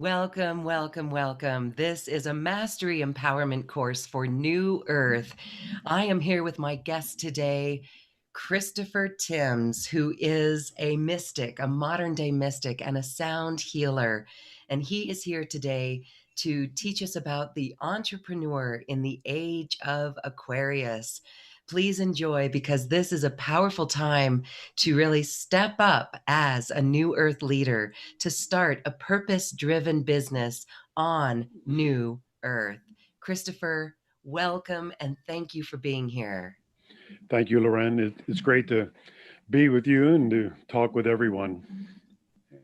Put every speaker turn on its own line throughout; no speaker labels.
Welcome, welcome, welcome. This is a mastery empowerment course for New Earth. I am here with my guest today, Christopher Timms, who is a mystic, a modern day mystic, and a sound healer. And he is here today to teach us about the entrepreneur in the age of Aquarius. Please enjoy because this is a powerful time to really step up as a New Earth leader, to start a purpose driven business on New Earth. Christopher, welcome and thank you for being here.
Thank you, Loren. It's great to be with you and to talk with everyone. And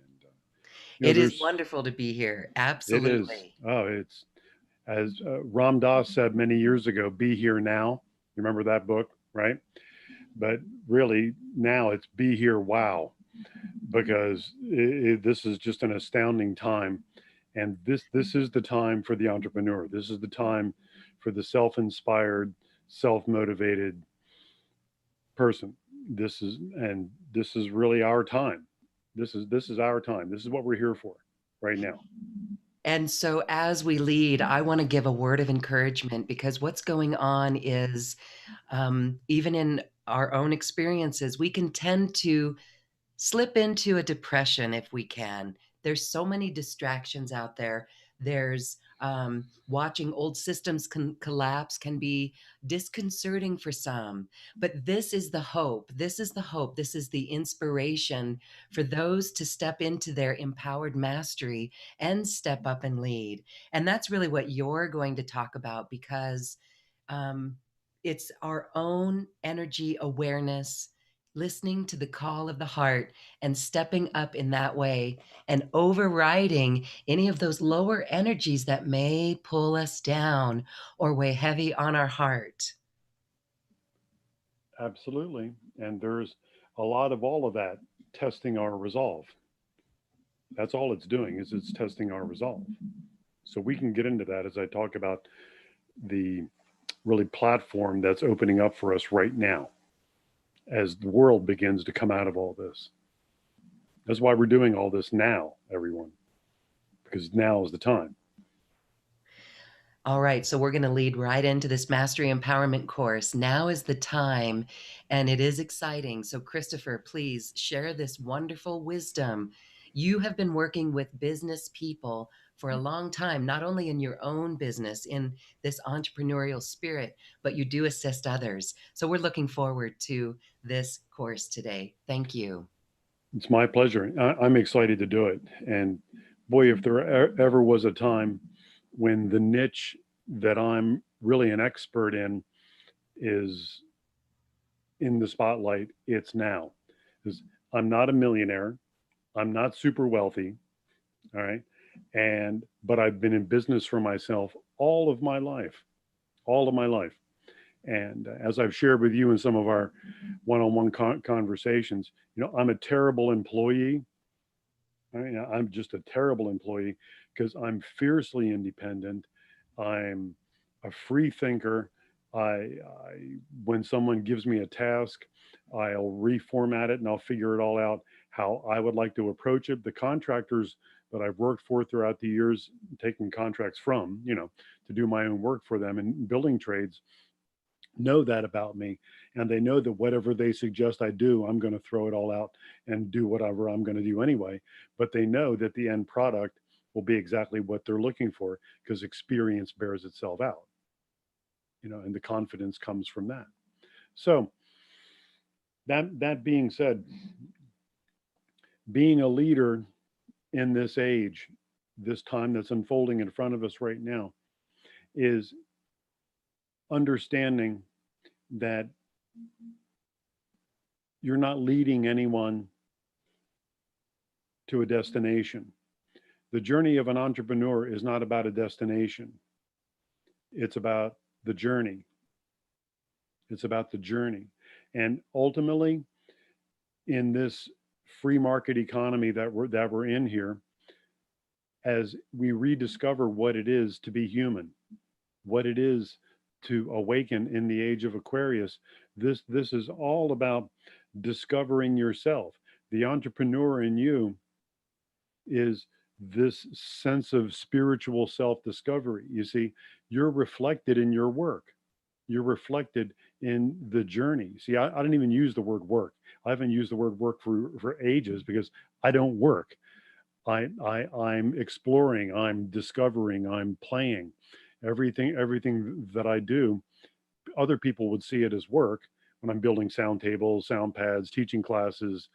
It is
there's
wonderful to be here.
it is.
Absolutely.
Oh, it's as Ram Dass said many years ago. Be here now. You remember that book, right? But really, now it's be here. Wow, because this is just an astounding time, and this is the time for the entrepreneur. This is the time for the self-inspired, self-motivated person. This is really our time. This is our time. This is what we're here for right now.
And so, as we lead, I want to give a word of encouragement because what's going on is, even in our own experiences, we can tend to slip into a depression if we can. There's so many distractions out there. There's watching old systems collapse can be disconcerting for some, but this is the hope. This is the hope. This is the inspiration for those to step into their empowered mastery and step up and lead. And that's really what you're going to talk about because um, it's our own energy awareness, listening to the call of the heart and stepping up in that way and overriding any of those lower energies that may pull us down or weigh heavy on our heart.
Absolutely. And there's a lot of all of that testing our resolve. That's all it's doing is it's testing our resolve. So we can get into that as I talk about the really platform that's opening up for us right now as the world begins to come out of all this. That's why we're doing all this now, everyone, because now is the time.
All right, so we're going to lead right into this mastery empowerment course. Now is the time, and it is exciting. So, Christopher, please share this wonderful wisdom. You have been working with business people for a long time, not only in your own business, in this entrepreneurial spirit, but you do assist others. So, we're looking forward to this course today. Thank you.
It's my pleasure. I'm excited to do it. And boy, if there ever was a time when the niche that I'm really an expert in is in the spotlight, it's now. Because I'm not a millionaire, I'm not super wealthy, all right, and but I've been in business for myself all of my life. And as I've shared with you in some of our one-on-one conversations, I'm a terrible employee. I'm just a terrible employee because I'm fiercely independent. I'm a free thinker. When someone gives me a task, I'll reformat it and I'll figure it all out how I would like to approach it. The contractors that I've worked for throughout the years, taking contracts from, to do my own work for them in building trades, know that about me, and they know that whatever they suggest I do, I'm going to throw it all out and do whatever I'm going to do anyway. But they know that the end product will be exactly what they're looking for because experience bears itself out, and the confidence comes from that. So that being said, being a leader in this age, this time that's unfolding in front of us right now, is understanding that you're not leading anyone to a destination. The journey of an entrepreneur is not about a destination, it's about the journey. It's about the journey. And ultimately, in this free market economy that we're in here, as we rediscover what it is to be human, what it is to awaken in the age of Aquarius, this is all about discovering yourself. The entrepreneur in you is this sense of spiritual self-discovery. You see, you're reflected in your work. You're reflected in the journey. See, I don't even use the word work. I haven't used the word work for ages because I don't work. I'm exploring, I'm discovering, I'm playing. Everything that I do, other people would see it as work when I'm building sound tables, sound pads, teaching classes,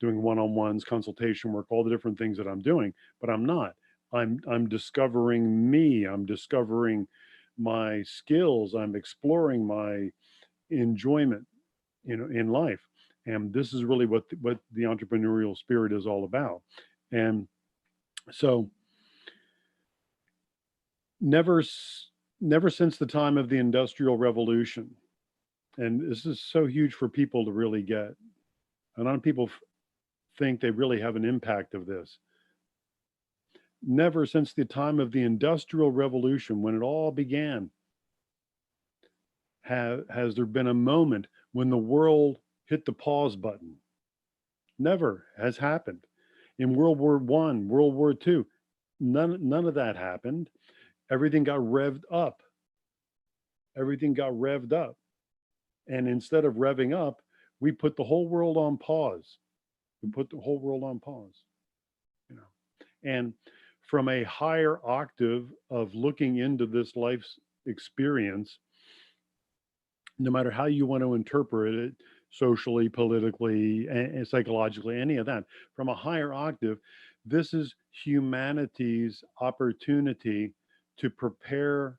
doing one-on-ones, consultation work, all the different things that I'm doing, but I'm not. I'm discovering me. I'm discovering my skills. I'm exploring my enjoyment, in life. And this is really what the entrepreneurial spirit is all about. And so never never since the time of the Industrial Revolution, and this is so huge for people to really get. A lot of people think they really have an impact of this. Never since the time of the Industrial Revolution, when it all began, has there been a moment when the world hit the pause button. Never has happened. In World War One, World War Two, none of that happened. Everything got revved up. Everything got revved up. And instead of revving up, we put the whole world on pause. We put the whole world on pause. You know. And from a higher octave of looking into this life's experience, no matter how you want to interpret it, socially, politically, and psychologically, any of that, from a higher octave, this is humanity's opportunity to prepare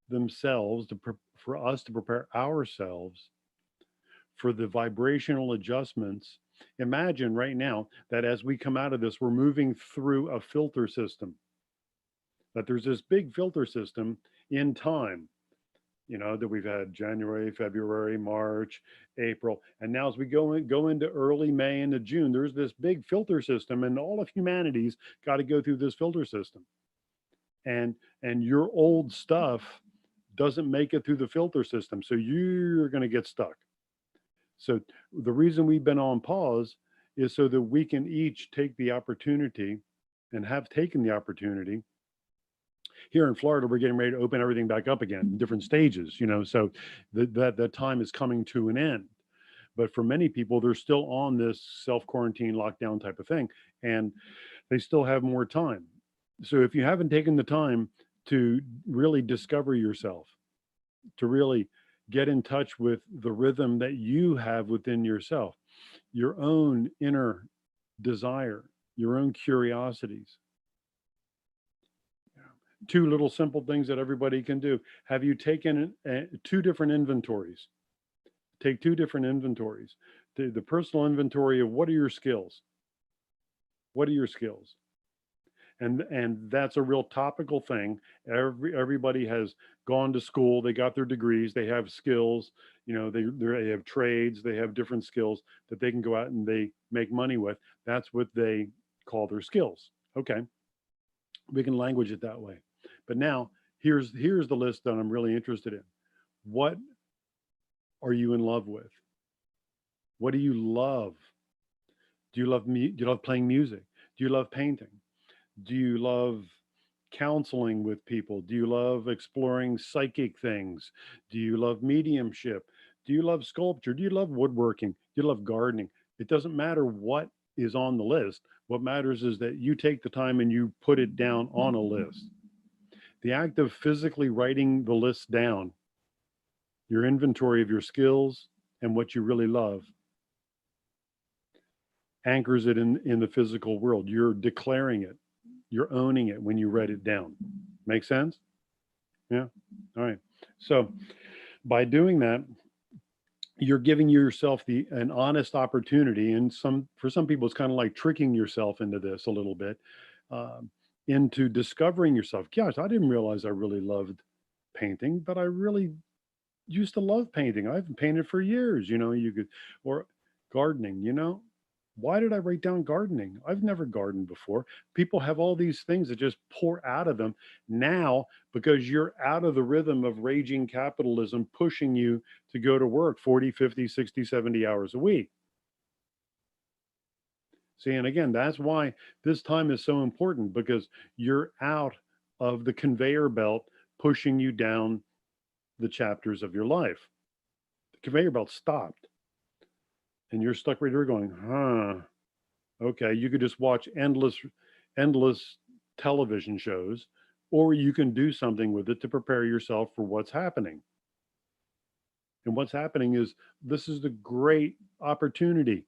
themselves, for us to prepare ourselves for the vibrational adjustments. Imagine right now that as we come out of this, we're moving through a filter system, that there's this big filter system in time, that we've had January, February, March, April, and now as we go into early May into June, there's this big filter system, and all of humanity's got to go through this filter system. And your old stuff doesn't make it through the filter system, so you're going to get stuck. So the reason we've been on pause is so that we can each take the opportunity, and have taken the opportunity. Here in Florida, we're getting ready to open everything back up again in different stages, so that time is coming to an end. But for many people, they're still on this self-quarantine lockdown type of thing, and they still have more time. So if you haven't taken the time to really discover yourself, to really get in touch with the rhythm that you have within yourself, your own inner desire, your own curiosities. Two little simple things that everybody can do. Have you taken two different inventories? Take two different inventories. The personal inventory of what are your skills? What are your skills? And that's a real topical thing. Everybody has gone to school, they got their degrees, they have skills, they have trades, they have different skills that they can go out and they make money with. That's what they call their skills. Okay, we can language it that way. But now here's the list that I'm really interested in. What are you in love with? What do you love? Do you love do you love playing music? Do you love painting? Do you love counseling with people? Do you love exploring psychic things? Do you love mediumship? Do you love sculpture? Do you love woodworking? Do you love gardening? It doesn't matter what is on the list. What matters is that you take the time and you put it down on a list. The act of physically writing the list down, your inventory of your skills and what you really love, anchors it in the physical world. You're declaring it. You're owning it when you write it down. Make sense? Yeah. All right. So by doing that, you're giving yourself an honest opportunity, and for some people, it's kind of like tricking yourself into this a little bit, into discovering yourself. Gosh, I didn't realize I really loved painting, but I really used to love painting. I haven't painted for years. Or gardening. Why did I write down gardening? I've never gardened before. People have all these things that just pour out of them now because you're out of the rhythm of raging capitalism pushing you to go to work 40, 50, 60, 70 hours a week. See, and again, that's why this time is so important, because you're out of the conveyor belt pushing you down the chapters of your life. The conveyor belt stopped, and you're stuck right there going, huh, okay. You could just watch endless television shows, or you can do something with it to prepare yourself for what's happening. And what's happening is, this is the great opportunity.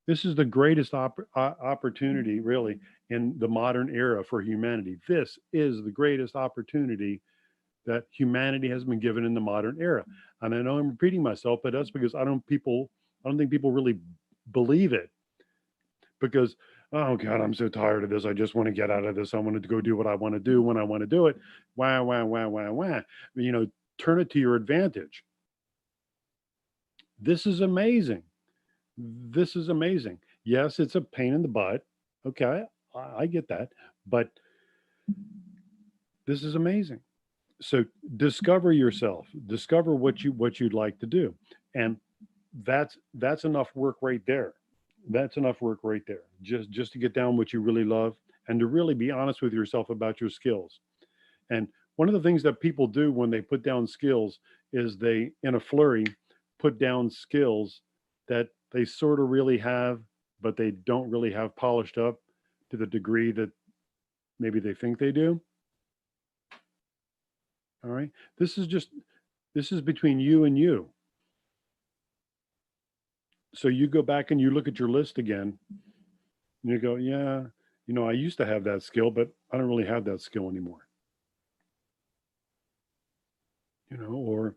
This is the greatest opportunity, really, in the modern era for humanity. This is the greatest opportunity that humanity has been given in the modern era. And I know I'm repeating myself, but that's because I don't think people really believe it, because, oh God, I'm so tired of this. I just want to get out of this. I want to go do what I want to do when I want to do it. Wah, wah, wah, wah, wah. You know, turn it to your advantage. This is amazing. This is amazing. Yes, it's a pain in the butt. Okay, I get that. But this is amazing. So discover yourself. Discover what you'd like to do. And that's enough work right there. That's enough work right there. Just to get down what you really love, and to really be honest with yourself about your skills. And one of the things that people do when they put down skills is they, in a flurry, put down skills that they sort of really have, but they don't really have polished up to the degree that maybe they think they do. All right. This is between you and you. So you go back and you look at your list again, and you go, yeah, I used to have that skill, but I don't really have that skill anymore. Or,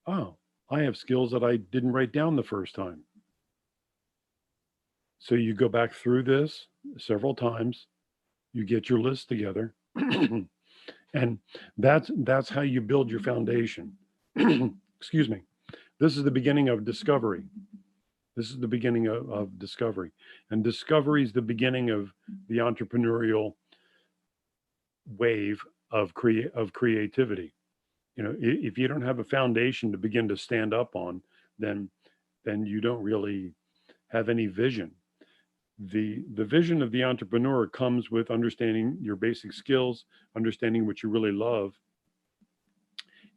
oh, I have skills that I didn't write down the first time. So you go back through this several times, you get your list together, and that's how you build your foundation. Excuse me. This is the beginning of discovery. This is the beginning of discovery. And discovery is the beginning of the entrepreneurial wave of creativity. If you don't have a foundation to begin to stand up on, then you don't really have any vision. The vision of the entrepreneur comes with understanding your basic skills, understanding what you really love,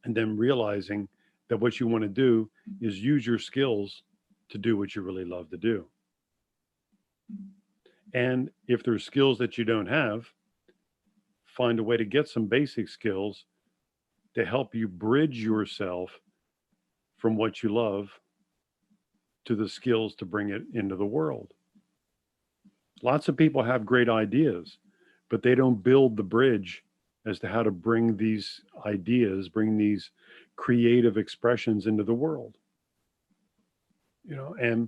and then realizing that what you want to do is use your skills to do what you really love to do. And if there's skills that you don't have, find a way to get some basic skills to help you bridge yourself from what you love to the skills to bring it into the world. Lots of people have great ideas, but they don't build the bridge as to how to bring these ideas, bring these creative expressions into the world. And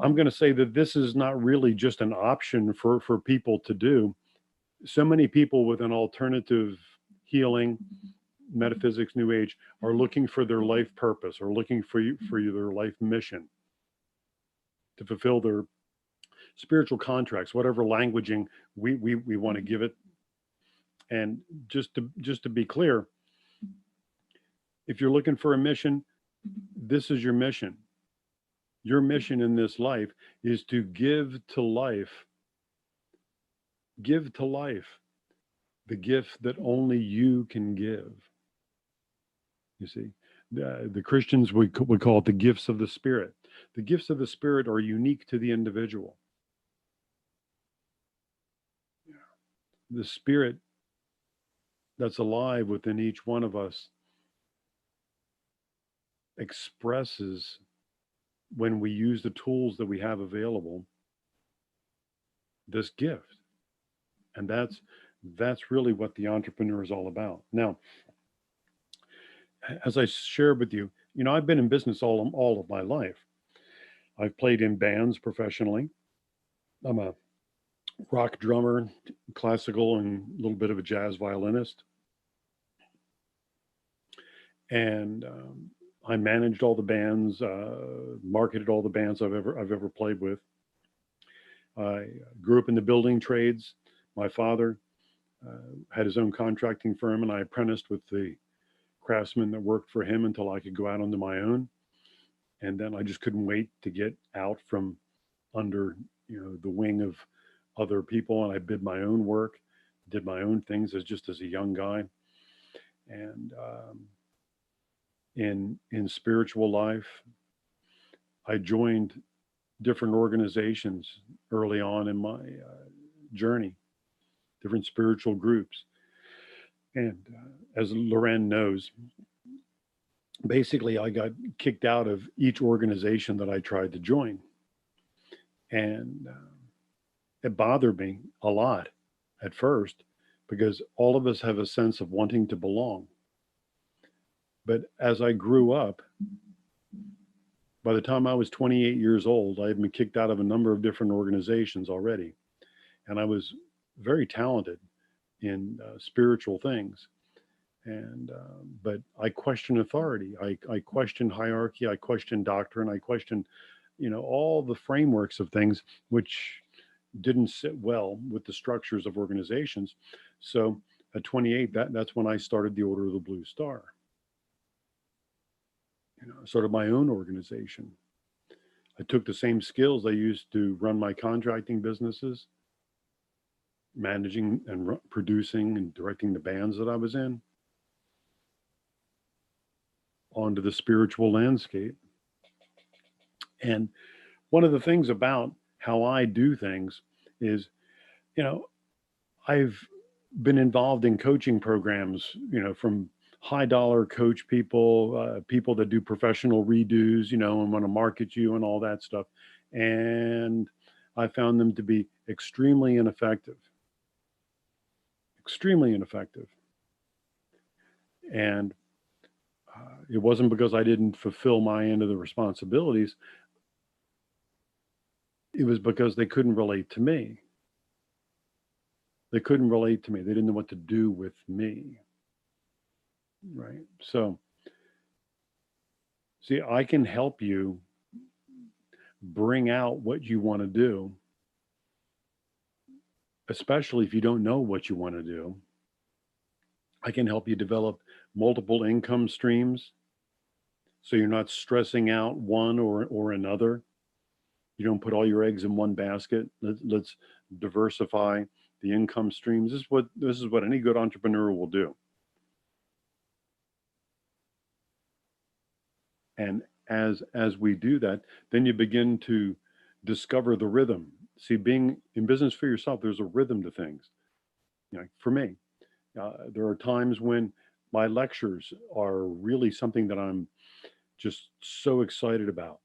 I'm going to say that this is not really just an option for people to do. So many people with an alternative healing, metaphysics, new age, are looking for their life purpose, or looking for their life mission, to fulfill their spiritual contracts, whatever languaging we want to give it. And just to be clear, if you're looking for a mission, this is your mission. Your mission in this life is to give to life the gift that only you can give. You see, the Christians would call it the gifts of the Spirit. The gifts of the Spirit are unique to the individual. The Spirit that's alive within each one of us expresses, when we use the tools that we have available, this gift. And that's really what the entrepreneur is all about. Now, as I shared with you, I've been in business all of my life. I've played in bands professionally. I'm a rock drummer, classical, and a little bit of a jazz violinist. And I managed all the bands, marketed all the bands I've ever played with. I grew up in the building trades. My father had his own contracting firm, and I apprenticed with the craftsmen that worked for him until I could go out onto my own. And then I just couldn't wait to get out from under the wing of other people, and I did my own work, did my own things as a young guy. And in spiritual life, I joined different organizations early on in my journey, different spiritual groups. And as Loren knows, basically I got kicked out of each organization that I tried to join. And it bothered me a lot at first because all of us have a sense of wanting to belong. But as I grew up, by the time I was 28 years old, I had been kicked out of a number of different organizations already. And I was very talented in spiritual things. And but I question authority. I question hierarchy. I question doctrine. I question, all the frameworks of things which didn't sit well with the structures of organizations. So at 28, that's when I started the Order of the Blue Star. Sort of my own organization. I took the same skills I used to run my contracting businesses, managing and producing and directing the bands that I was in, onto the spiritual landscape. And one of the things about how I do things is, you know, I've been involved in coaching programs, from high dollar coach people, people that do professional redos, and want to market you and all that stuff. And I found them to be extremely ineffective, extremely ineffective. And it wasn't because I didn't fulfill my end of the responsibilities. It was because they couldn't relate to me. They couldn't relate to me. They didn't know what to do with me. Right. So, see, I can help you bring out what you want to do, especially if you don't know what you want to do. I can help you develop multiple income streams so you're not stressing out one or another. You don't put all your eggs in one basket. Let's diversify the income streams. This is what any good entrepreneur will do. And as we do that, then you begin to discover the rhythm. See, being in business for yourself, there's a rhythm to things. For me, there are times when my lectures are really something that I'm just so excited about,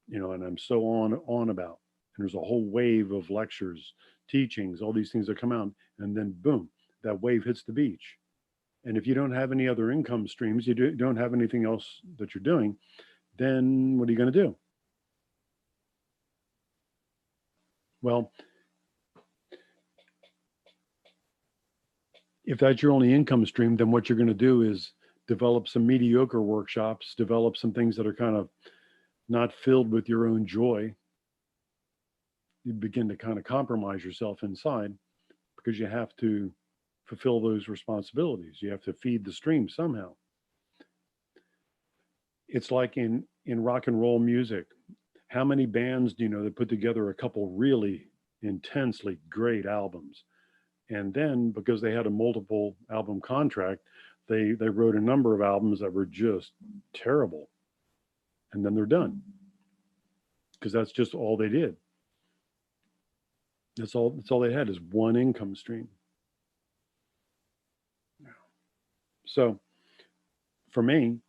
and I'm so on about. And there's a whole wave of lectures, teachings, all these things that come out, and then boom, that wave hits the beach. And if you don't have any other income streams, you don't have anything else that you're doing, then what are you going to do? Well, if that's your only income stream, then what you're going to do is develop some mediocre workshops, develop some things that are kind of not filled with your own joy. You begin to kind of compromise yourself inside because you have to fulfill those responsibilities. You have to feed the stream somehow. It's like in rock and roll music. How many bands do you know that put together a couple really intensely great albums? And then because they had a multiple album contract, they wrote a number of albums that were just terrible. And then they're done. Because that's just all they did. That's all they had is one income stream. So for me,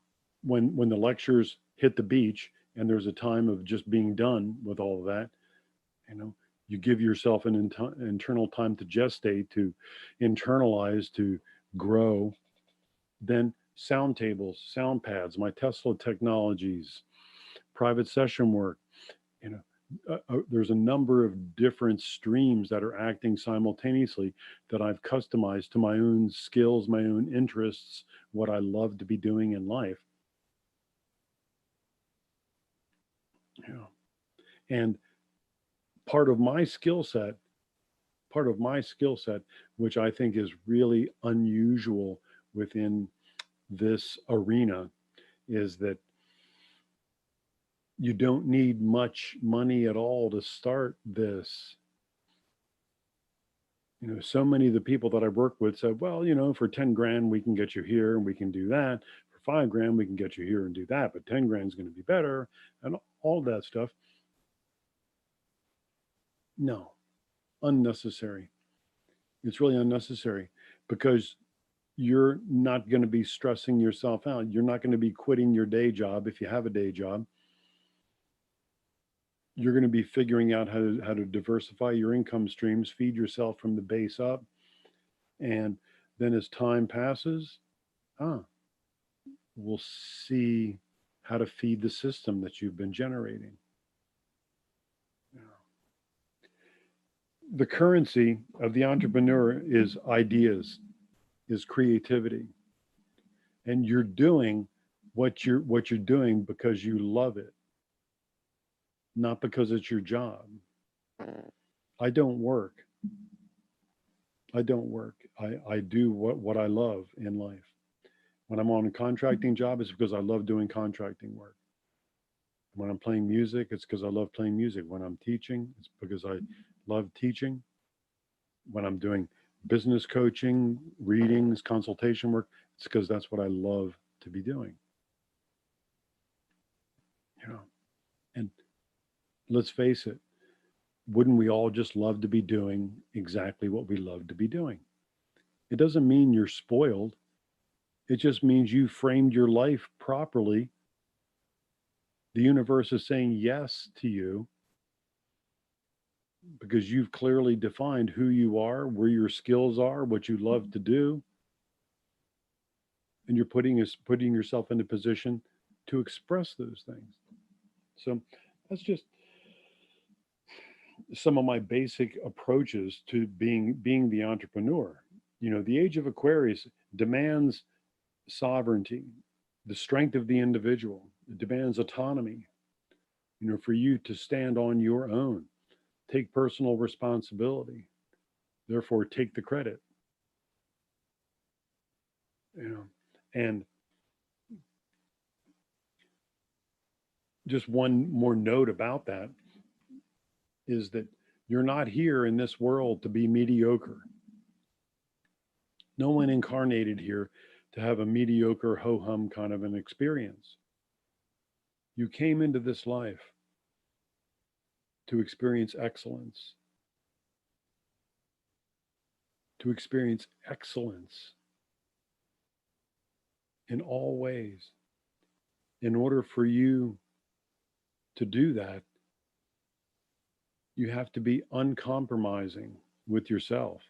when the lectures hit the beach and there's a time of just being done with all of that, you give yourself an internal time to gestate, to internalize, to grow. Then sound tables, sound pads, my Tesla technologies, private session work, there's a number of different streams that are acting simultaneously that I've customized to my own skills, my own interests, what I love to be doing in life. And part of my skill set, which I think is really unusual within this arena, is that You don't need much money at all to start this. So many of the people that I work with said, well, for 10 grand, we can get you here and we can do that. For 5 grand, we can get you here and do that. But 10 grand is going to be better and all that stuff. No, unnecessary. It's really unnecessary because you're not going to be stressing yourself out. You're not going to be quitting your day job if you have a day job. You're going to be figuring out how to diversify your income streams, feed yourself from the base up. And then as time passes, we'll see how to feed the system that you've been generating. The currency of the entrepreneur is ideas, is creativity. And you're doing what you're doing because you love it, not because it's your job. I don't work. I do what I love in life. When I'm on a contracting job, it's because I love doing contracting work. When I'm playing music, it's because I love playing music. When I'm teaching, it's because I love teaching. When I'm doing business coaching, readings, consultation work, it's because that's what I love to be doing. And let's face it, wouldn't we all just love to be doing exactly what we love to be doing? It doesn't mean you're spoiled. It just means you framed your life properly. The universe is saying yes to you because you've clearly defined who you are, where your skills are, what you love to do. And you're putting yourself in a position to express those things. So that's just some of my basic approaches to being the entrepreneur. The age of Aquarius demands sovereignty, the strength of the individual. It demands autonomy, for you to stand on your own, take personal responsibility, therefore take the credit. And just one more note about that is that you're not here in this world to be mediocre. No one incarnated here to have a mediocre ho-hum kind of an experience. You came into this life to experience excellence. To experience excellence in all ways. In order for you to do that, you have to be uncompromising with yourself.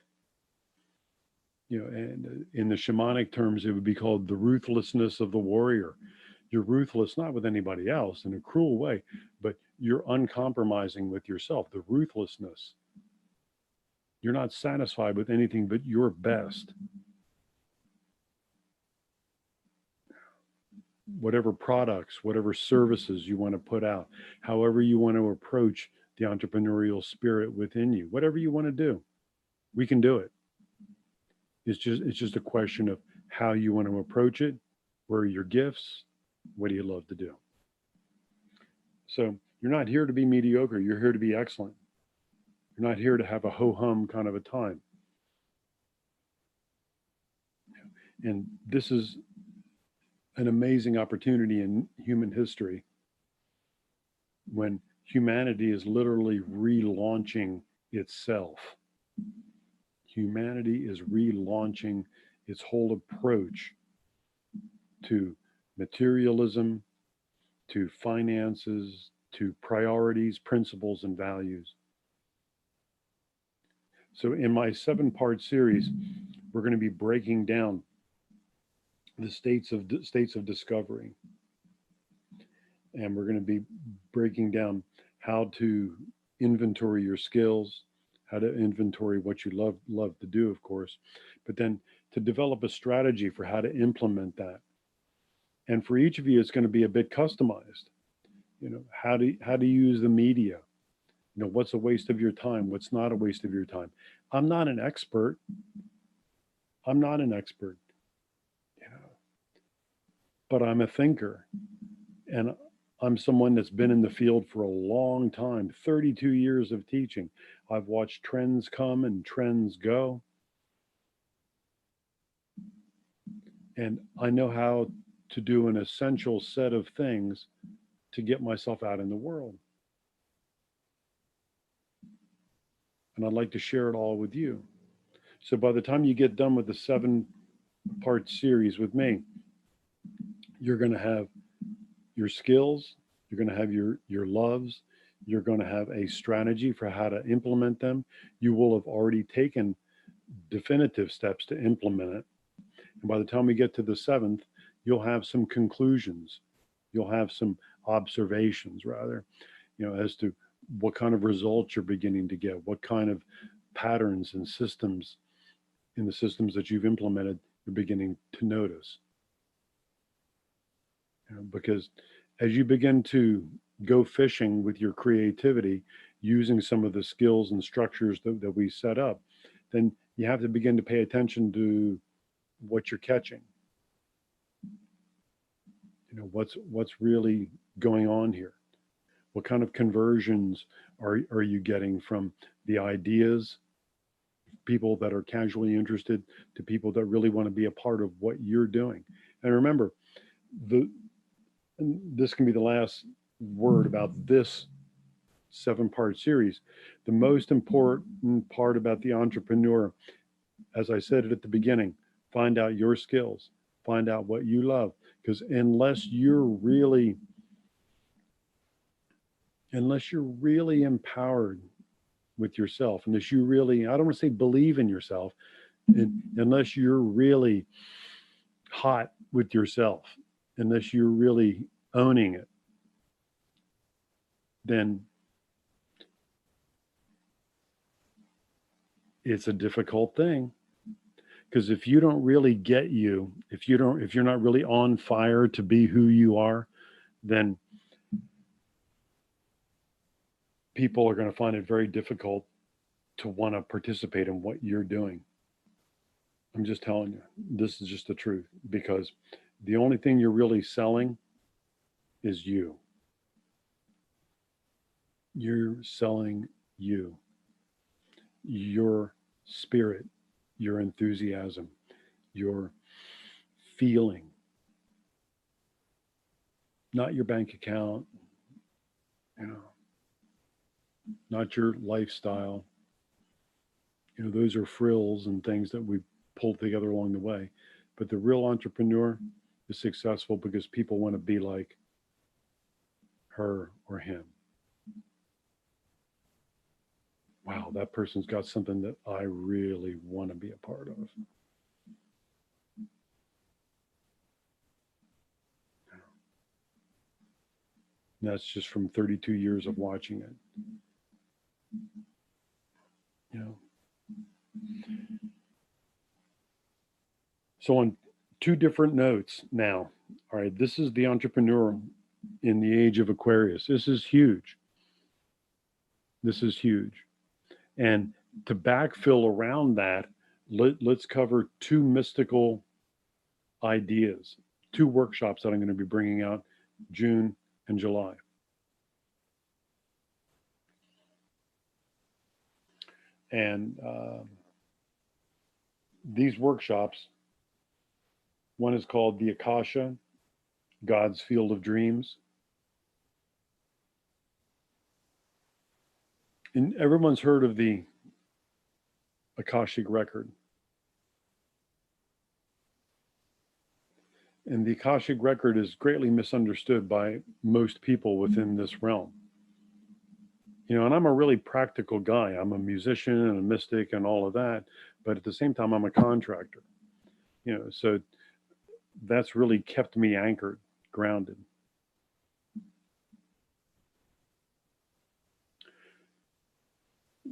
And in the shamanic terms, it would be called the ruthlessness of the warrior. You're ruthless not with anybody else in a cruel way, but you're uncompromising with yourself. The ruthlessness. You're not satisfied with anything but your best. Whatever products, whatever services you want to put out, however you want to approach the entrepreneurial spirit within you, whatever you want to do, we can do it. It's just a question of how you want to approach it, where are your gifts, what do you love to do. So you're not here to be mediocre, you're here to be excellent. You're not here to have a ho-hum kind of a time. And this is an amazing opportunity in human history when humanity is literally relaunching itself. Humanity is relaunching its whole approach to materialism, to finances, to priorities, principles, and values. So in my 7-part series, we're going to be breaking down the states of discovery. And we're going to be breaking down how to inventory your skills, how to inventory what you love to do, of course, but then to develop a strategy for how to implement that. And for each of you, it's going to be a bit customized. How to use the media. What's a waste of your time? What's not a waste of your time? I'm not an expert. But I'm a thinker, and I'm someone that's been in the field for a long time, 32 years of teaching. I've watched trends come and trends go, and I know how to do an essential set of things to get myself out in the world. And I'd like to share it all with you. So by the time you get done with the 7-part series with me, you're going to have your skills, you're going to have your loves, you're going to have a strategy for how to implement them. You will have already taken definitive steps to implement it. And by the time we get to the 7th, you'll have some conclusions. You'll have some observations, rather, as to what kind of results you're beginning to get, what kind of patterns and systems in the systems that you've implemented you're beginning to notice. Because as you begin to go fishing with your creativity, using some of the skills and structures that we set up, then you have to begin to pay attention to what you're catching. What's really going on here? What kind of conversions are you getting from the ideas, people that are casually interested, to people that really want to be a part of what you're doing? And remember, this can be the last word about this 7-part series. The most important part about the entrepreneur, as I said it at the beginning, find out your skills, find out what you love. Because unless you're really empowered with yourself, unless you really, I don't want to say believe in yourself, unless you're really hot with yourself, unless you're really owning it, then it's a difficult thing. Because if you don't really get you, if you're not really on fire to be who you are, then people are going to find it very difficult to want to participate in what you're doing. I'm just telling you, this is just the truth, because the only thing you're really selling is you. You're selling you, your spirit, your enthusiasm, your feeling, not your bank account, not your lifestyle. Those are frills and things that we pulled together along the way. But the real entrepreneur is successful because people want to be like her or him. Wow, that person's got something that I really want to be a part of. And that's just from 32 years of watching it. So on 2 different notes now. All right, this is the entrepreneur in the age of Aquarius. This is huge. This is huge. And to backfill around that, let's cover 2 mystical ideas, 2 workshops that I'm going to be bringing out June and July. And these workshops, one is called the Akasha, God's Field of Dreams. And everyone's heard of the Akashic record. And the Akashic record is greatly misunderstood by most people within this realm. And I'm a really practical guy. I'm a musician and a mystic and all of that. But at the same time, I'm a contractor. So that's really kept me anchored, grounded.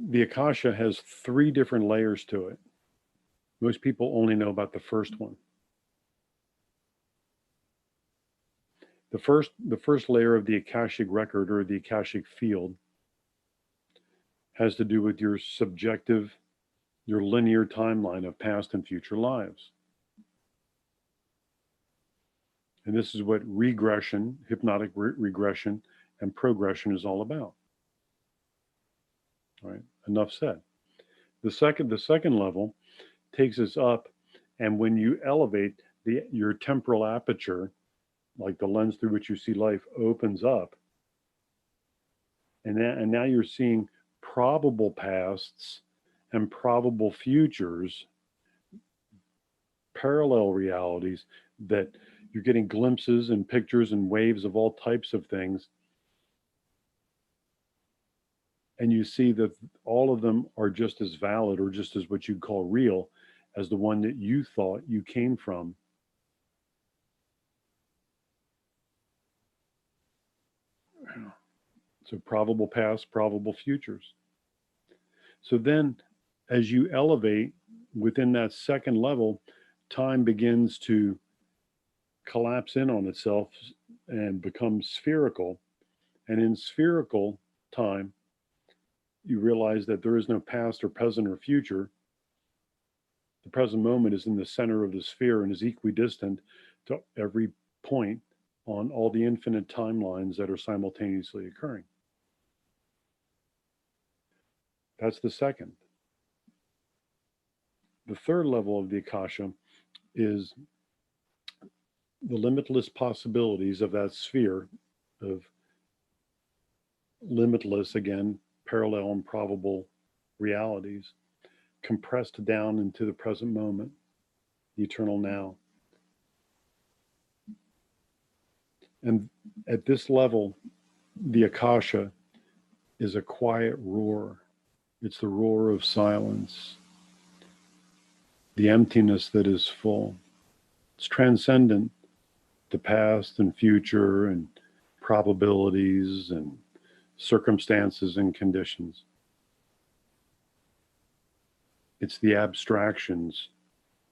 The Akasha has 3 different layers to it. Most people only know about the first one. The first layer of the Akashic record, or the Akashic field, has to do with your subjective, your linear timeline of past and future lives. And this is what regression, hypnotic regression, and progression is all about. All right. Enough said. The second level takes us up, and when you elevate, your temporal aperture, like the lens through which you see life, opens up, and now you're seeing probable pasts and probable futures, parallel realities, that you're getting glimpses and pictures and waves of all types of things, and you see that all of them are just as valid, or just as what you'd call real, as the one that you thought you came from. So probable past, probable futures. So then, as you elevate within that second level, time begins to collapse in on itself and become spherical. And in spherical time, you realize that there is no past or present or future. The present moment is in the center of the sphere and is equidistant to every point on all the infinite timelines that are simultaneously occurring. That's the second. The third level of the Akasha is the limitless possibilities of that sphere of limitless, again, parallel and probable realities compressed down into the present moment, the eternal now. And at this level, the Akasha is a quiet roar. It's the roar of silence, the emptiness that is full. It's transcendent to past and future and probabilities and circumstances and conditions. It's the abstractions,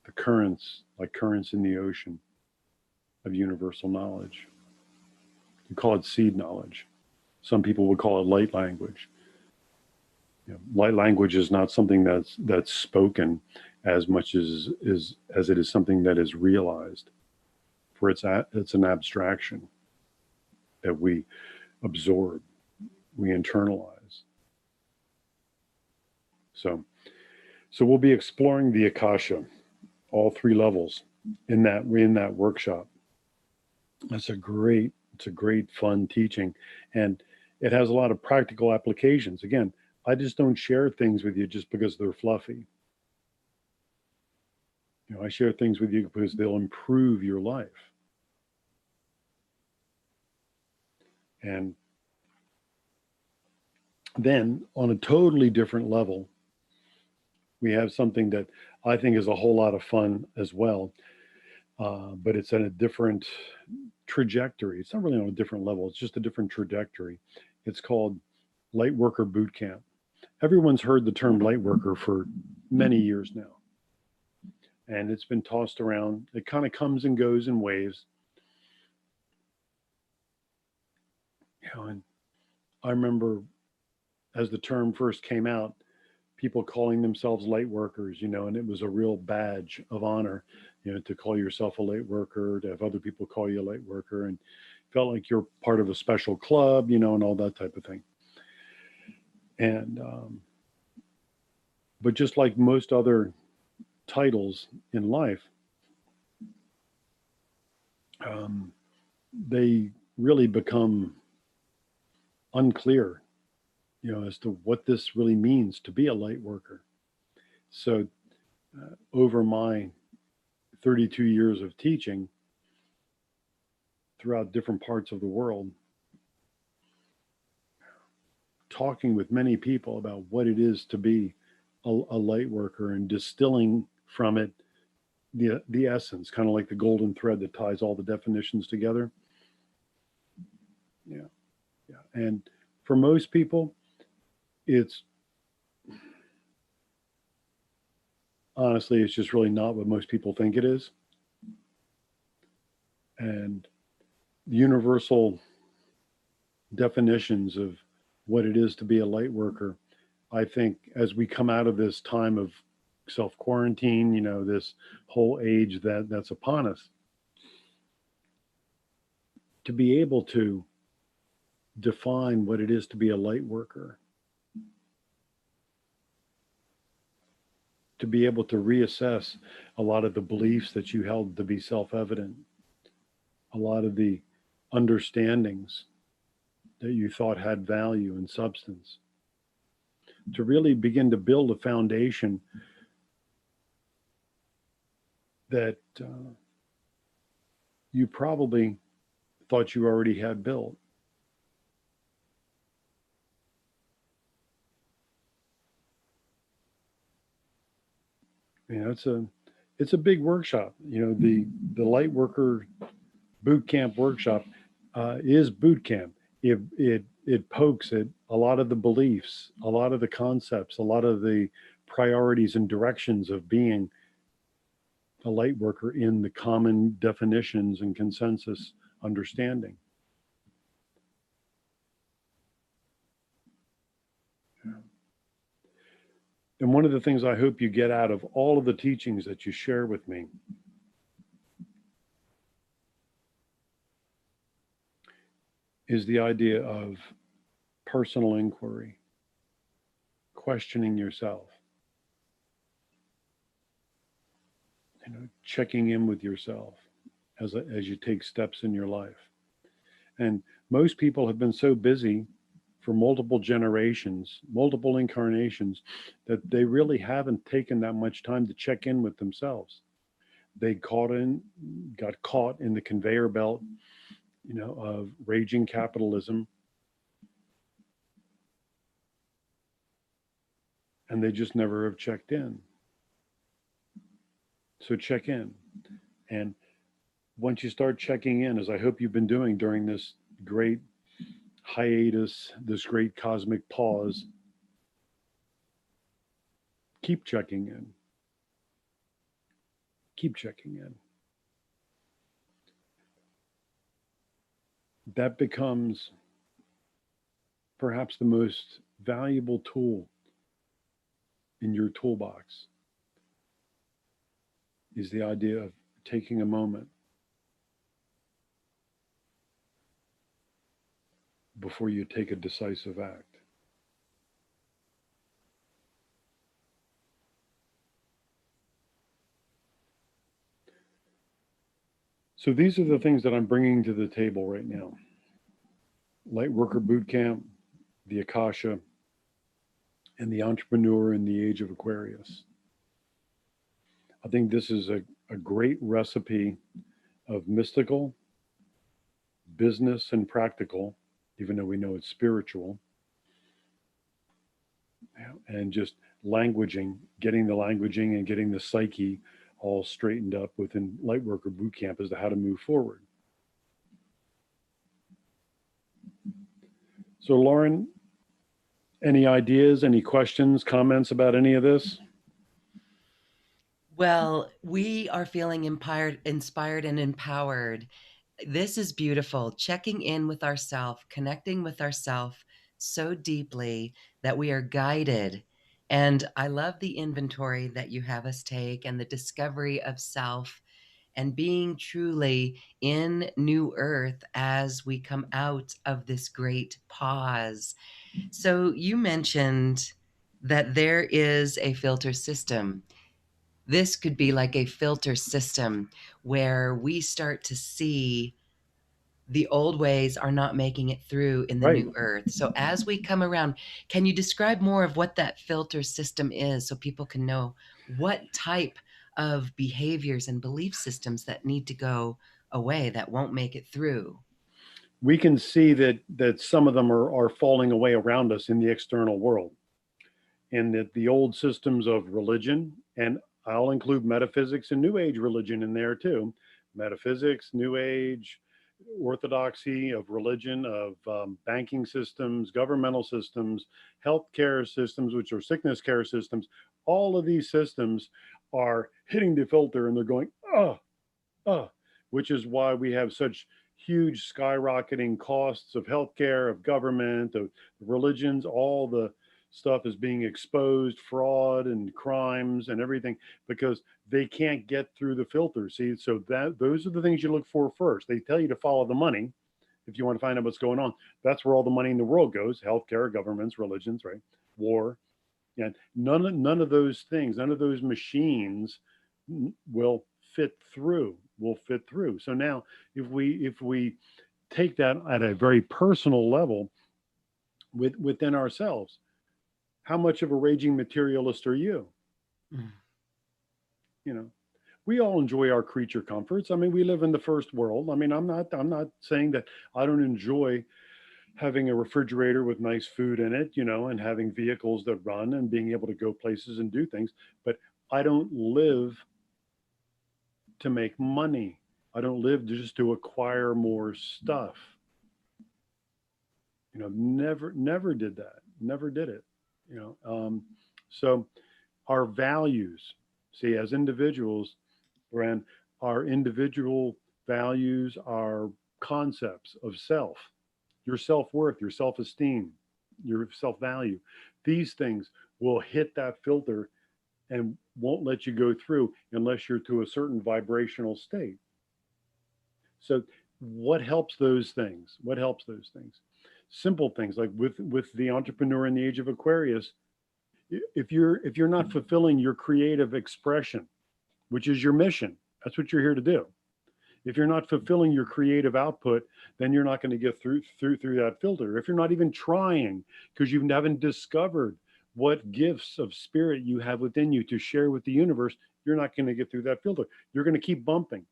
the currents, like currents in the ocean, of universal knowledge. You call it seed knowledge. Some people would call it light language. Light language is not something that's spoken as much as it is something that is realized. For it's an abstraction that we absorb, we internalize. So we'll be exploring the Akasha, all three levels, in that workshop. It's a great fun teaching, and it has a lot of practical applications. Again, I just don't share things with you just because they're fluffy. I share things with you because they'll improve your life. And then on a totally different level, we have something that I think is a whole lot of fun as well, but it's at a different trajectory. It's not really on a different level. It's just a different trajectory. It's called Lightworker Boot Camp. Everyone's heard the term lightworker for many years now, and it's been tossed around. It kind of comes and goes in waves. And I remember as the term first came out, people calling themselves light workers, and it was a real badge of honor, to call yourself a light worker, to have other people call you a light worker, and felt like you're part of a special club, and all that type of thing. And but just like most other titles in life, they really become unclear, as to what this really means to be a light worker. So over my 32 years of teaching throughout different parts of the world, talking with many people about what it is to be a light worker and distilling from it the essence, kind of like the golden thread that ties all the definitions together. Yeah. And for most people, it's honestly, it's just really not what most people think it is. And universal definitions of what it is to be a light worker, I think, as we come out of this time of self-quarantine, this whole age that's upon us, to be able to define what it is to be a light worker, to be able to reassess a lot of the beliefs that you held to be self evident, a lot of the understandings that you thought had value and substance, to really begin to build a foundation that you probably thought you already had built. You know, it's a big workshop. You know, the light worker boot camp workshop is boot camp. It pokes at a lot of the beliefs, a lot of the concepts, a lot of the priorities and directions of being a light worker in the common definitions and consensus understanding. And one of the things I hope you get out of all of the teachings that you share with me is the idea of personal inquiry, questioning yourself, you know, checking in with yourself as you take steps in your life. And most people have been so busy for multiple generations, multiple incarnations, that they really haven't taken that much time to check in with themselves. They got caught in the conveyor belt, you know, of raging capitalism, and they just never have checked in. So check in. And once you start checking in, as I hope you've been doing during this great hiatus, this great cosmic pause, keep checking in. Keep checking in. That becomes perhaps the most valuable tool in your toolbox, is the idea of taking a moment before you take a decisive act. So these are the things that I'm bringing to the table right now. Light Worker Boot Camp, the Akasha, and the Entrepreneur in the Age of Aquarius. I think this is a great recipe of mystical, business, and practical, even though we know it's spiritual, and just getting the languaging and getting the psyche all straightened up within Lightworker Bootcamp as to how to move forward. So, Lauren, any ideas, any questions, comments about any of this?
Well, we are feeling inspired and empowered. This is beautiful. Checking in with ourself, connecting with ourself so deeply that we are guided. And I love the inventory that you have us take and the discovery of self and being truly in new earth as we come out of this great pause. So you mentioned that there is a filter system. This could be like a filter system where we start to see the old ways are not making it through in the
Right.
new earth. So as we come around, can you describe more of what that filter system is so people can know what type of behaviors and belief systems that need to go away that won't make it through?
We can see that some of them are falling away around us in the external world, and that the old systems of religion, and I'll include metaphysics and New Age religion in there too, metaphysics, New Age, orthodoxy of religion, of banking systems, governmental systems, healthcare systems, which are sickness care systems. All of these systems are hitting the filter and they're going, which is why we have such huge skyrocketing costs of healthcare, of government, of religions. All the stuff is being exposed, fraud and crimes and everything, because they can't get through the filter. See, so that those are the things you look for first. They tell you to follow the money, if you want to find out what's going on. That's where all the money in the world goes: healthcare, governments, religions, right? War. And none of those things, none of those machines will fit through. So now, if we take that at a very personal level within ourselves, how much of a raging materialist are you?
Mm.
You know, we all enjoy our creature comforts. I mean, we live in the first world. I mean, I'm not saying that I don't enjoy having a refrigerator with nice food in it, and having vehicles that run and being able to go places and do things. But I don't live to make money. I don't live just to acquire more stuff. Never did that. Never did it. So our values, see, as individuals, Brand, our individual values, our concepts of self, your self worth, your self esteem, your self value, these things will hit that filter and won't let you go through unless you're to a certain vibrational state. So, what helps those things? What helps those things? Simple things like with the entrepreneur in the age of Aquarius. If you're not fulfilling your creative expression, which is your mission, that's what you're here to do. If you're not fulfilling your creative output, then you're not going to get through that filter. If you're not even trying because you haven't discovered what gifts of spirit you have within you to share with the universe, you're not going to get through that filter. You're going to keep bumping.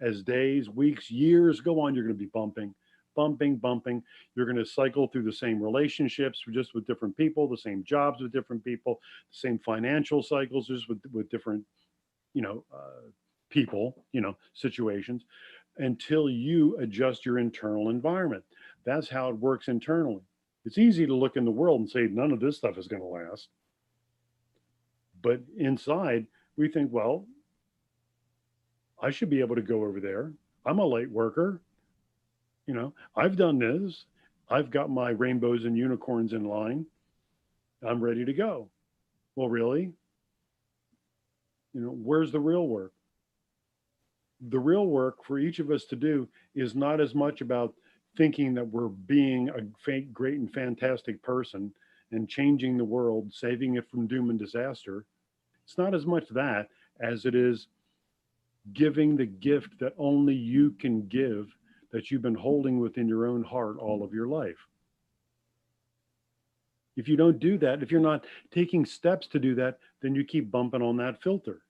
As days, weeks, years go on, you're going to be bumping, bumping, bumping. You're going to cycle through the same relationships, just with different people, the same jobs with different people, the same financial cycles, just with different, you know, people, situations, until you adjust your internal environment. That's how it works internally. It's easy to look in the world and say, none of this stuff is going to last. But inside, we think, well, I should be able to go over there. I'm a light worker. I've done this. I've got my rainbows and unicorns in line. I'm ready to go. Well, really? Where's the real work? The real work for each of us to do is not as much about thinking that we're being a great and fantastic person and changing the world, saving it from doom and disaster. It's not as much that as it is giving the gift that only you can give, that you've been holding within your own heart all of your life. If you don't do that, if you're not taking steps to do that, then you keep bumping on that filter.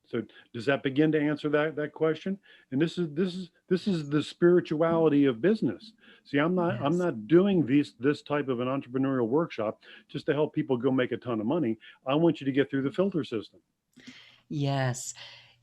So does that begin to answer that question? And this is the spirituality of business. See, I'm not I'm
Yes.
not doing this type of an entrepreneurial workshop just to help people go make a ton of money. I want you to get through the filter system.
Yes.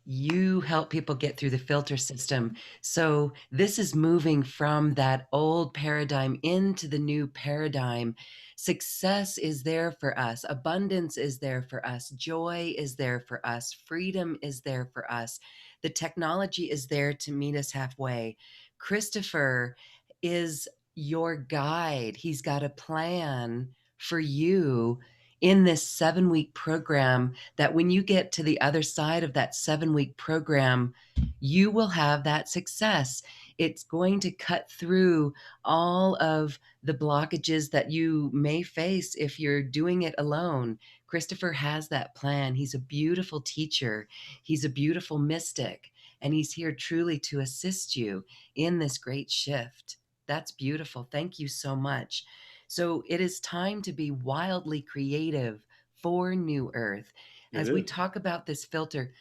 You help people get through the filter system. So this is moving from that old paradigm into the new paradigm. Success is there for us. Abundance is there for us. Joy is there for us. Freedom is there for us. The technology is there to meet us halfway. Christopher is your guide. He's got a plan for you in this 7-week program, that when you get to the other side of that 7-week program, you will have that success. It's going to cut through all of the blockages that you may face if you're doing it alone. Christopher has that plan. He's a beautiful teacher, he's a beautiful mystic, and he's here truly to assist you in this great shift. That's beautiful. Thank you so much. So it is time to be wildly creative for New Earth.
It
As we
is.
talk about this filter,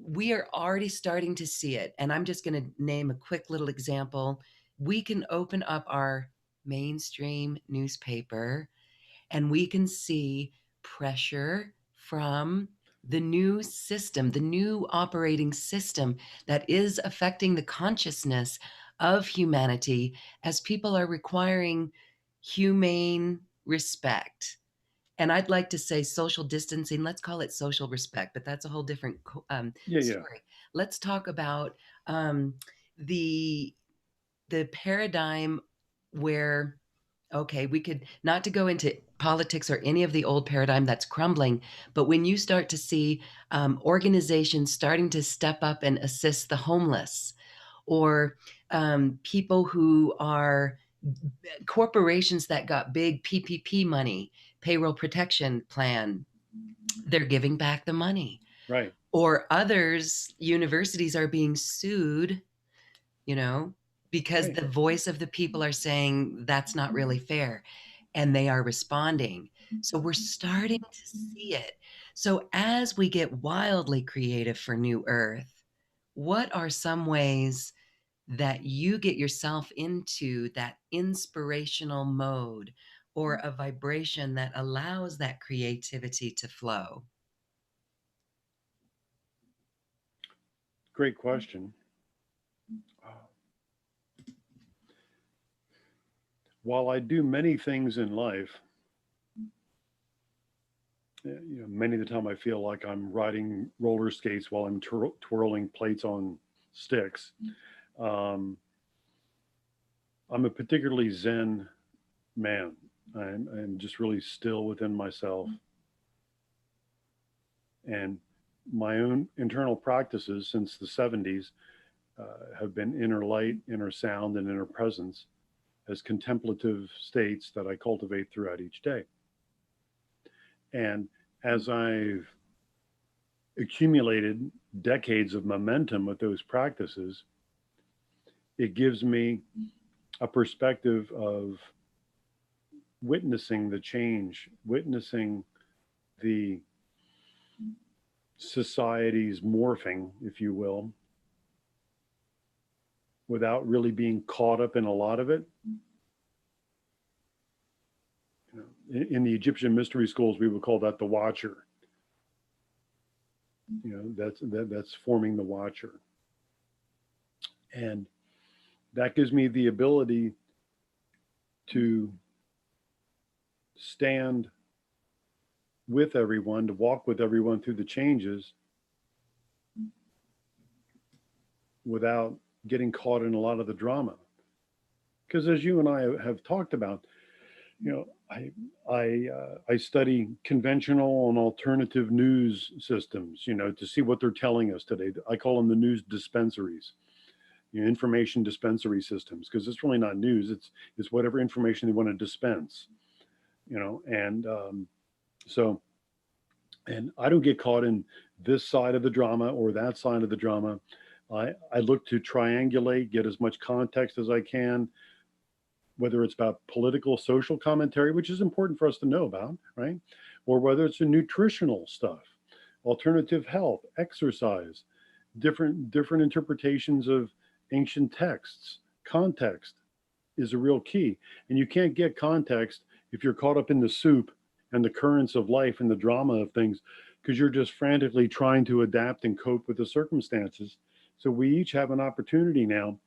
we are already starting to see it. And I'm just going to name a quick little example. We can open up our mainstream newspaper and we can see pressure from the new system, the new operating system that is affecting the consciousness of humanity, as people are requiring humane respect. And I'd like to say social distancing. Let's call it social respect, but that's a whole different
Yeah, yeah.
story. Let's talk about um, the paradigm where, okay, we could, not to go into politics or any of the old paradigm that's crumbling, but when you start to see organizations starting to step up and assist the homeless, or people who are corporations that got big PPP money, payroll protection plan, they're giving back the money.
Right.
Or others, universities are being sued, you know, because
Right.
the voice of the people are saying that's not really fair, and they are responding. So we're starting to see it. So as we get wildly creative for New Earth, what are some ways that you get yourself into that inspirational mode or a vibration that allows that creativity to flow?
Great question. While I do many things in life, many of the time I feel like I'm riding roller skates while I'm twirling plates on sticks. Um, I'm a particularly Zen man. I'm just really still within myself. And my own internal practices since the 70s have been inner light, inner sound, and inner presence as contemplative states that I cultivate throughout each day. And as I've accumulated decades of momentum with those practices, it gives me a perspective of witnessing the change, witnessing the society's morphing, if you will, without really being caught up in a lot of it. In the Egyptian mystery schools, we would call that the watcher. That's forming the watcher, and that gives me the ability to stand with everyone, to walk with everyone through the changes without getting caught in a lot of the drama. Because as you and I have talked about, you know, I study conventional and alternative news systems, to see what they're telling us today. I call them the news dispensaries, information dispensary systems, because it's really not news. It's whatever information they want to dispense, and so and I don't get caught in this side of the drama or that side of the drama. I look to triangulate, get as much context as I can, whether it's about political, social commentary, which is important for us to know about, right? Or whether it's a nutritional stuff, alternative health, exercise, different interpretations of ancient texts. Context is a real key. And you can't get context if you're caught up in the soup and the currents of life and the drama of things, because you're just frantically trying to adapt and cope with the circumstances. So we each have an opportunity now,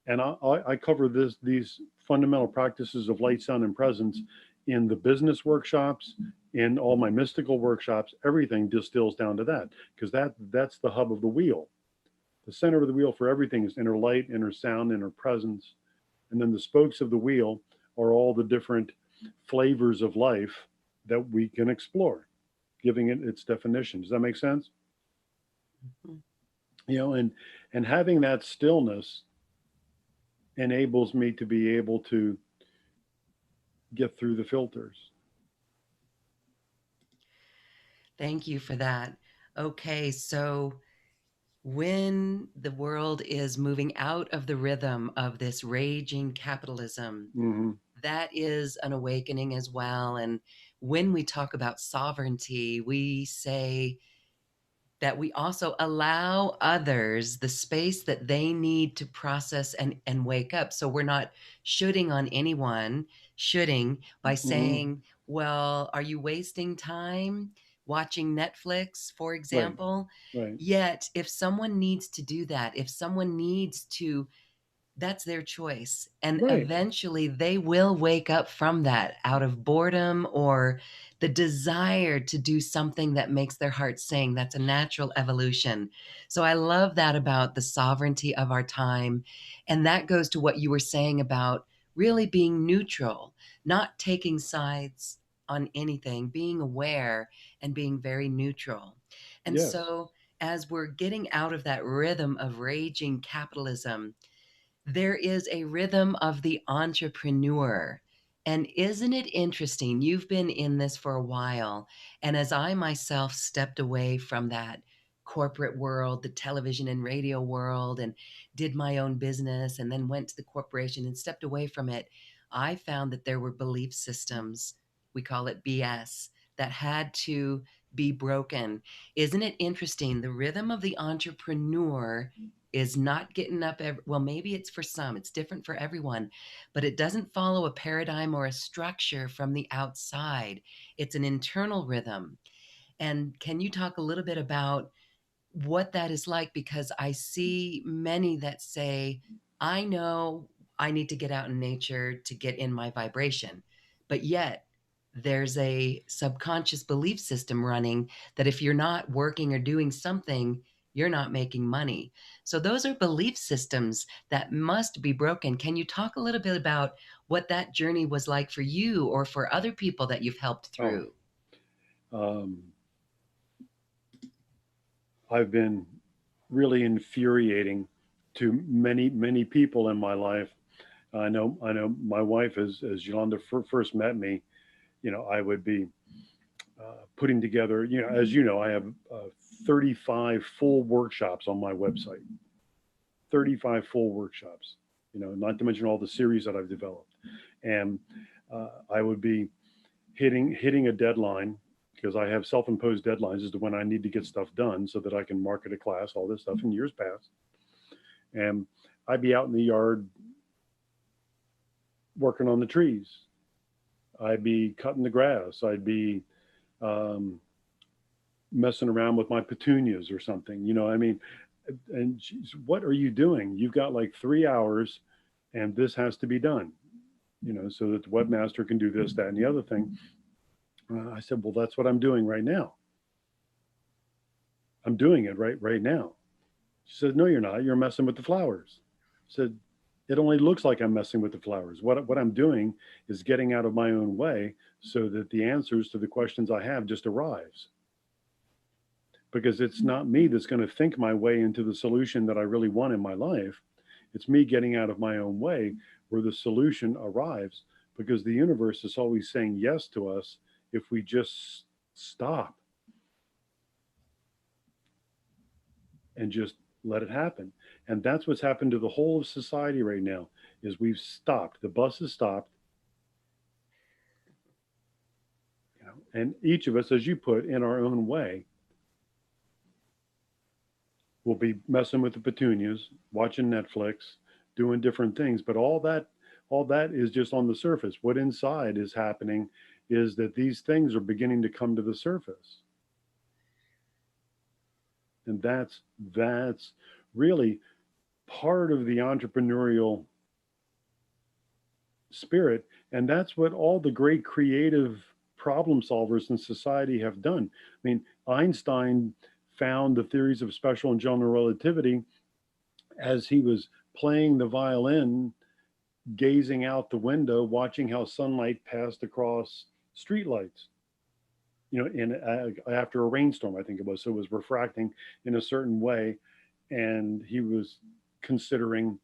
and I cover these fundamental practices of light, sound, and presence in the business workshops, in all my mystical workshops. Everything distills down to that, because that's the hub of the wheel. The center of the wheel for everything is inner light, inner sound, inner presence, and then the spokes of the wheel are all the different flavors of life that we can explore, giving it its definition. Does that make sense?
Mhm.
And having that stillness enables me to be able to get through the filters.
Thank you for that. Okay, so when the world is moving out of the rhythm of this raging capitalism,
Mm-hmm.
that is an awakening as well. And when we talk about sovereignty, we say that we also allow others the space that they need to process and wake up. So we're not shooting on anyone, shooting by
Mm-hmm.
saying, well, are you wasting time watching Netflix, for
Right.
example?
Right.
Yet, if someone needs to do that, if someone needs to, that's their choice. And
Right.
eventually they will wake up from that out of boredom or the desire to do something that makes their heart sing. That's a natural evolution. So I love that about the sovereignty of our time. And that goes to what you were saying about really being neutral, not taking sides on anything, being aware and being very neutral. And
Yes.
so as we're getting out of that rhythm of raging capitalism, there is a rhythm of the entrepreneur. And isn't it interesting? You've been in this for a while. And as I myself stepped away from that corporate world, the television and radio world, and did my own business, and then went to the corporation and stepped away from it, I found that there were belief systems, we call it BS, that had to be broken. Isn't it interesting? The rhythm of the entrepreneur is not getting up well, maybe it's for some, it's different for everyone, but it doesn't follow a paradigm or a structure from the outside. It's an internal rhythm. And can you talk a little bit about what that is like? Because I see many that say, I know I need to get out in nature to get in my vibration, but yet there's a subconscious belief system running that if you're not working or doing something, you're not making money. So those are belief systems that must be broken. Can you talk a little bit about what that journey was like for you or for other people that you've helped
Oh,
through?
um, I've been really infuriating to many, many people in my life. I know my wife, as Yolanda first met me, I would be putting together, as you know, I have 35 full workshops on my website, 35 full workshops, not to mention all the series that I've developed. And I would be hitting a deadline because I have self-imposed deadlines as to when I need to get stuff done so that I can market a class, all this stuff in years past. And I'd be out in the yard working on the trees. I'd be cutting the grass. I'd be um, messing around with my petunias or something. I mean, and she's, what are you doing? You've got like 3 hours, and this has to be done. So that the webmaster can do this, that, and the other thing. I said, well, that's what I'm doing right now. I'm doing it right now. She said, no, you're not. You're messing with the flowers. I said, it only looks like I'm messing with the flowers. What I'm doing is getting out of my own way so that the answers to the questions I have just arrives. Because it's not me that's going to think my way into the solution that I really want in my life. It's me getting out of my own way where the solution arrives, because the universe is always saying yes to us if we just stop and just let it happen. And that's what's happened to the whole of society right now is we've stopped. The bus has stopped, and each of us, as you put, in our own way, will be messing with the petunias, watching Netflix, doing different things. But all that is just on the surface. What inside is happening is that these things are beginning to come to the surface. And that's really part of the entrepreneurial spirit. And that's what all the great creative problem solvers in society have done. I mean, Einstein found the theories of special and general relativity as he was playing the violin, gazing out the window, watching how sunlight passed across streetlights. After a rainstorm, I think it was. So it was refracting in a certain way, and he was considering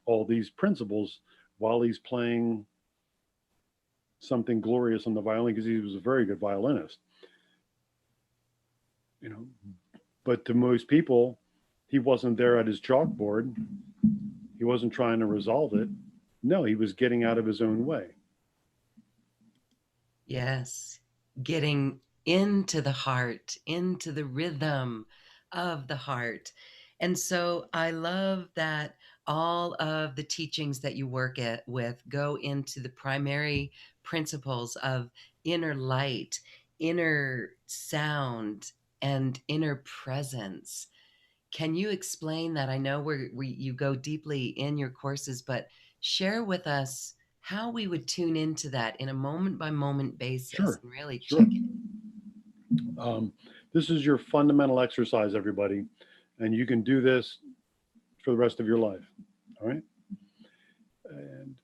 all these principles while he's playing something glorious on the violin because he was a very good violinist. You know, but to most people, he wasn't there at his chalkboard. He wasn't trying to resolve it. No, he was getting out of his own way.
Yes, getting into the heart, into the rhythm of the heart. And so I love that all of the teachings that you work with go into the primary principles of inner light, inner sound, and inner presence. Can you explain that? I know you go deeply in your courses, but share with us how we would tune into that in a moment by moment basis
Sure,
and really
sure.
check it.
Um, this is your fundamental exercise, everybody, and you can do this for the rest of your life. All right. And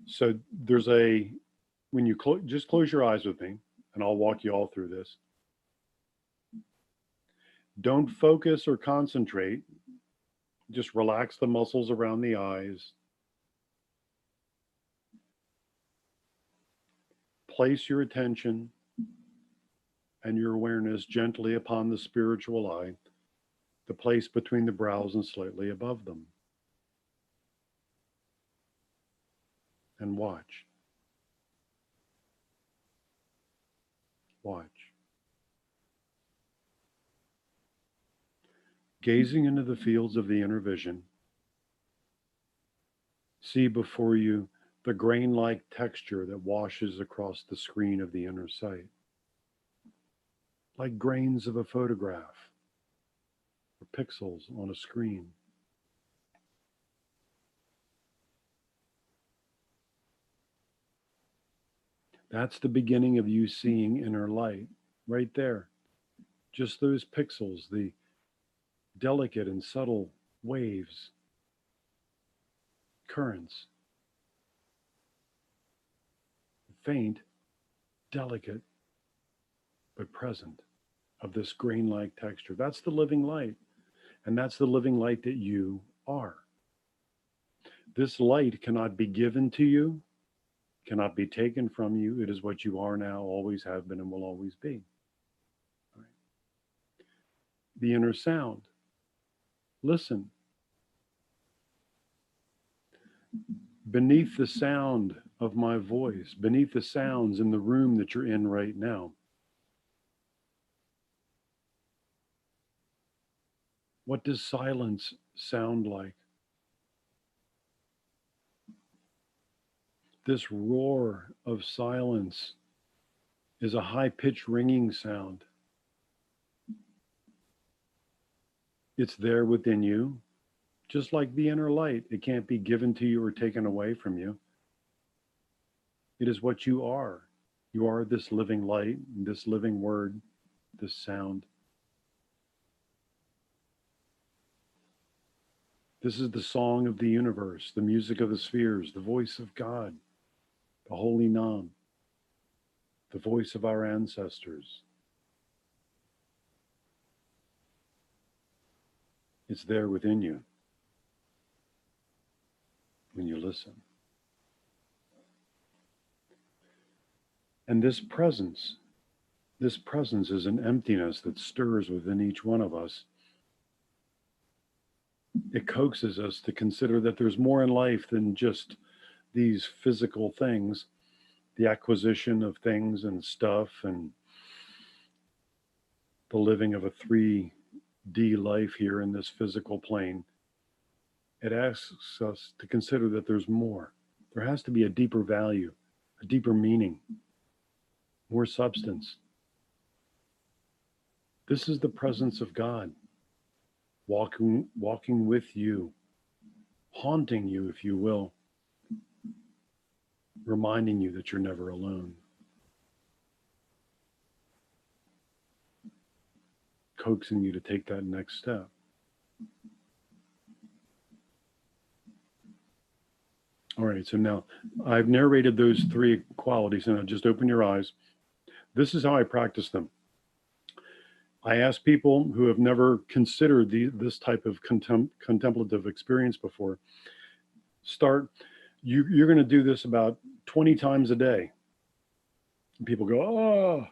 so there's when you just close your eyes with me, and I'll walk you all through this. Don't focus or concentrate. Just relax the muscles around the eyes. Place your attention and your awareness gently upon the spiritual eye, the place between the brows and slightly above them. And watch. Watch. Gazing into the fields of the inner vision, see before you the grain-like texture that washes across the screen of the inner sight, like grains of a photograph or pixels on a screen. That's the beginning of you seeing inner light, right there. Just those pixels, the delicate and subtle waves, currents, faint, delicate, but present, of this grain-like texture. That's the living light, and that's the living light that you are. This light cannot be given to you, cannot be taken from you. It is what you are now, always have been, and will always be. Right. The inner sound. Listen. Beneath the sound of my voice, beneath the sounds in the room that you're in right now, what does silence sound like? This roar of silence is a high-pitched ringing sound. It's there within you, just like the inner light. It can't be given to you or taken away from you. It is what you are. You are this living light, this living word, this sound. This is the song of the universe, the music of the spheres, the voice of God, the holy Nam, the voice of our ancestors. It's there within you when you listen. And this presence is an emptiness that stirs within each one of us. It coaxes us to consider that there's more in life than just these physical things, the acquisition of things and stuff, and the living of a 3D life here in this physical plane. It asks us to consider that there's more. There has to be a deeper value, a deeper meaning, more substance. This is the presence of God walking with you, haunting you, if you will, reminding you that you're never alone, coaxing you to take that next step. All right, so now I've narrated those 3 qualities, and I'll just open your eyes. This is how I practice them. I ask people who have never considered this type of contemplative experience before, you're going to do this about 20 times a day. And people go, oh,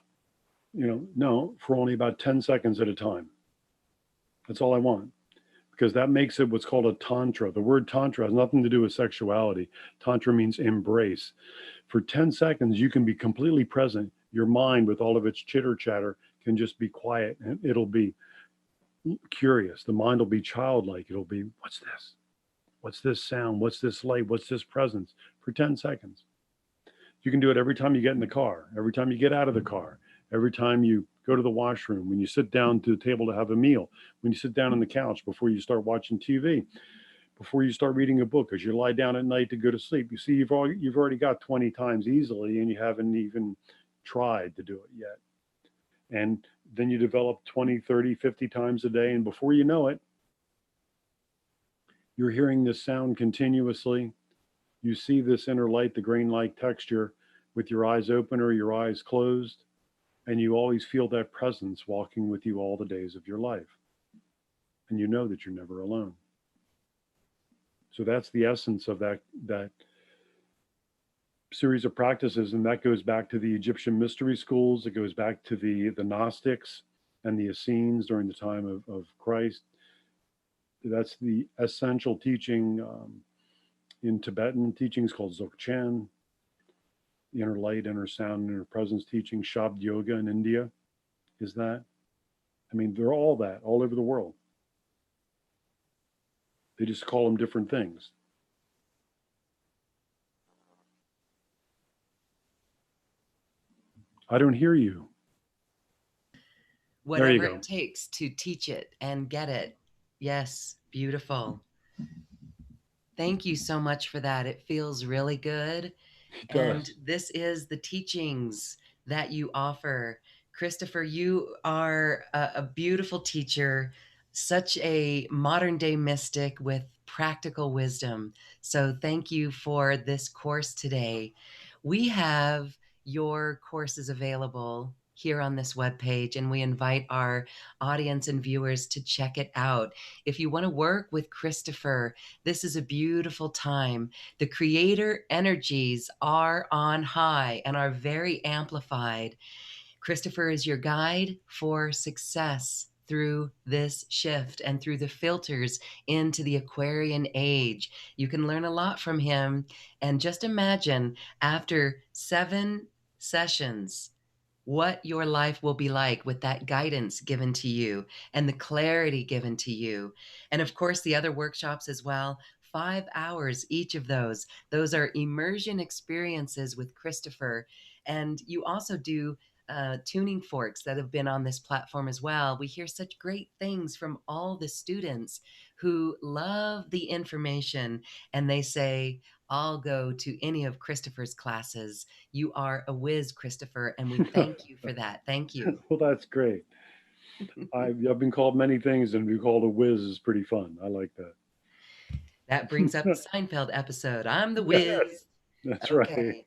no, for only about 10 seconds at a time. That's all I want. Because that makes it what's called a tantra. The word tantra has nothing to do with sexuality. Tantra means embrace. For 10 seconds, you can be completely present. Your mind, with all of its chitter chatter, can just be quiet, and it'll be curious. The mind will be childlike. It'll be, what's this? What's this sound? What's this light? What's this presence? For 10 seconds. You can do it every time you get in the car, every time you get out of the car, every time you go to the washroom, when you sit down to the table to have a meal, when you sit down on the couch before you start watching TV, before you start reading a book, as you lie down at night to go to sleep. You see, you've already got 20 times easily, and you haven't even tried to do it yet. And then you develop 20, 30, 50 times a day, and before you know it, you're hearing this sound continuously. You see this inner light, the grain-like texture, with your eyes open or your eyes closed. And you always feel that presence walking with you all the days of your life. And you know that you're never alone. So that's the essence of that series of practices, and that goes back to the Egyptian mystery schools. It goes back to the Gnostics and the Essenes during the time of Christ. That's the essential teaching in Tibetan teachings called Dzogchen, the inner light, inner sound, inner presence teaching. Shabd Yoga in India is that. I mean, they're all that all over the world. They just call them different things. I don't hear you. There you
Whatever it
go.
takes to teach it and get it. Yes, beautiful. Thank you so much for that. It feels really good.
It
And
does.
this is the teachings that you offer. Christopher, you are a beautiful teacher, such a modern day mystic with practical wisdom. So, thank you for this course today. We have your courses available here on this webpage, and we invite our audience and viewers to check it out. If you want to work with Christopher, this is a beautiful time. The creator energies are on high and are very amplified. Christopher is your guide for success through this shift and through the filters into the Aquarian age. You can learn a lot from him. And just imagine after 7 sessions, what your life will be like with that guidance given to you and the clarity given to you. And of course, the other workshops as well. 5 hours each of those. Those are immersion experiences with Christopher. And you also do tuning forks that have been on this platform as well. We hear such great things from all the students who love the information and they say, I'll go to any of Christopher's classes. You are a whiz, Christopher, and we thank you for that. Thank you.
Well, that's great. I've been called many things, and to be called a whiz is pretty fun. I like
That brings up the
that.
Seinfeld episode. I'm the
Yes,
whiz.
that's right.
Okay.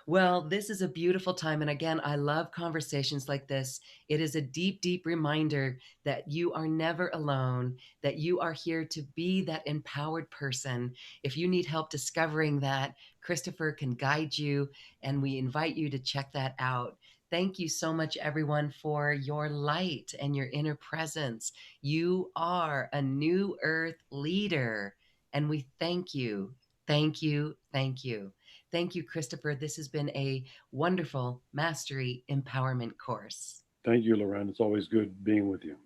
Well, this is a beautiful time. And again, I love conversations like this. It is a deep, deep reminder that you are never alone, that you are here to be that empowered person. If you need help discovering that, Christopher can guide you, and we invite you to check that out. Thank you so much, everyone, for your light and your inner presence. You are a new earth leader, and we thank you. Thank you. Thank you. Thank you, Christopher. This has been a wonderful mastery empowerment course.
Thank you, Loren. It's always good being with you.